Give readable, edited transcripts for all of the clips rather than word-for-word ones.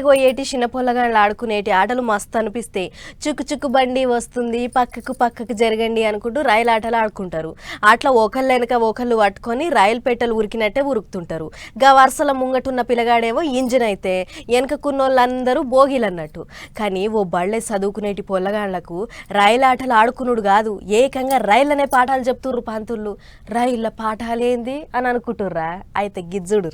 పోయేటి చిన్న పొల్లగాళ్ళు ఆడుకునేటి ఆటలు మస్తు అనిపిస్తాయి. చుక్కు చుక్కు బండి వస్తుంది, పక్కకు జరగండి అనుకుంటూ రైలు ఆటలు ఆడుకుంటారు. అట్లా ఒకళ్ళు వెనక ఒకళ్ళు పట్టుకొని రైలు పెట్టెలు ఉరికినట్టే ఉరుకుతుంటారు. గా వరుసల ముంగటున్న పిల్లగాడేమో ఇంజిన్ అయితే వెనకకున్నోళ్ళందరూ బోగీలు అన్నట్టు. కానీ ఓ బళ్ళే చదువుకునేటి పొల్లగాళ్లకు రైలు ఆటలు ఆడుకునుడు కాదు, ఏకంగా రైళ్ళనే పాఠాలు చెప్తుర్రు పంతుళ్ళు. రైళ్ళ పాఠాలేంది అని అనుకుంటుర్రా? అయితే గిజ్జుడు.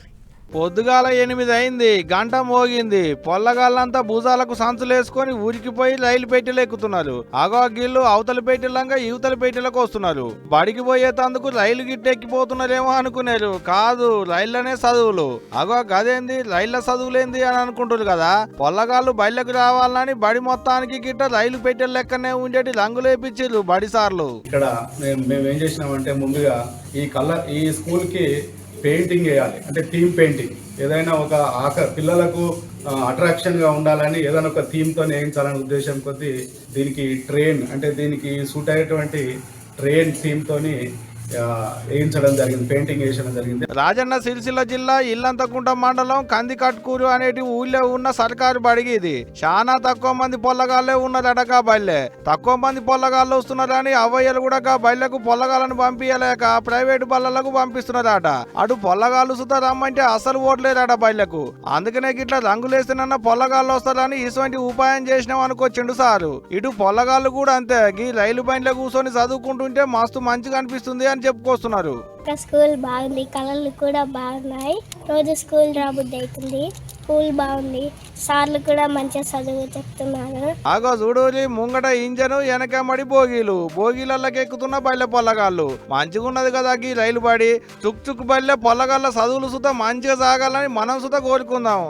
పొద్దుగాల 8 అయింది, గంట మోగింది. పొల్లగాళ్ళంతా భుజాలకు సంచులేసుకొని ఊరికిపోయి రైలు పెట్టెలు ఎక్కుతున్నారు. అగో గిళ్ళు అవతల పెట్టెలంగా యువతల పెట్టెలకు వస్తున్నారు. బడికి పోయేటందుకు రైలు గిట్టెక్కిపోతున్నారేమో అనుకున్నారు. కాదు, రైళ్లనే చదువులు. అగో గదేంది, రైళ్ల చదువులేంది అని అనుకుంటారు కదా. పొల్లగాళ్ళు బయలకు రావాలని బడి మొత్తానికి గిట్ట రైలు పెట్టెల లెక్కనే ఉండేటి రంగులేపించారు బడి సార్లు. ఇక్కడ మేము ఏం చేసినామంటే ముందుగా ఈ స్కూల్ కి పెయింటింగ్ వేయాలి, అంటే థీమ్ పెయింటింగ్. ఏదైనా ఒక పిల్లలకు అట్రాక్షన్ గా ఉండాలని ఏదైనా ఒక థీమ్ తో వేయించాలనే ఉద్దేశం కొద్దీ దీనికి ట్రైన్, అంటే దీనికి సూట్ అయ్యేటువంటి ట్రైన్ థీమ్ తోని వేయించడం జరిగింది, పెయింటింగ్ వేయించడం జరిగింది. రాజన్న సిరిసిల్ల జిల్లా ఇల్లంతకుంట మండలం కందికట్కూరు అనేటి ఊళ్ళో ఉన్న సర్కారు బడికి ఇది. చాలా తక్కువ మంది పొల్లగాళ్ళే ఉన్నారట. బయలే తక్కువ మంది పొల్లగాళ్ళు వస్తున్నారని అవ్వయ్యలు కూడా బయలకు పొల్లగాళ్ళను పంపించలేక ప్రైవేటు బళ్ళలకు పంపిస్తున్నారట. అటు పొల్లగాళ్ళు సుతా రమ్మంటే అసలు ఓట్లేరట బయలకు. అందుకనే గిట్లా రంగులేస్తేనన్న పొల్లగాళ్ళు వస్తారని ఇటువంటి ఉపాయం చేసినాం అనుకొచ్చిండు సారు. ఇటు పొల్లగాళ్ళు కూడా అంతే, ఈ రైలు బండిలో కూర్చొని చదువుకుంటుంటే మస్తు మంచిగా అనిపిస్తుంది అని చెప్పుకొస్తున్నారు. స్కూల్ బాగుంది, కలర్లు కూడా బాగున్నాయి. రోజు స్కూల్ రాబుద్ది అవుతుంది. స్కూల్ బాగుంది, సార్లు కూడా మంచిగా చదువు చెప్తున్నారు. ఆగో చూడూరి ముంగట ఇంజను, వెనకమడి బోగీలకి ఎక్కుతున్న బయట పొల్లగాళ్ళు. మంచిగా ఉన్నది కదా ఈ రైలు బడి. చుక్ చుక్ బయట పొల్లగాళ్ళ చదువులు సుతా మంచిగా సాగాలని మనం సుతా కోరుకుందాం.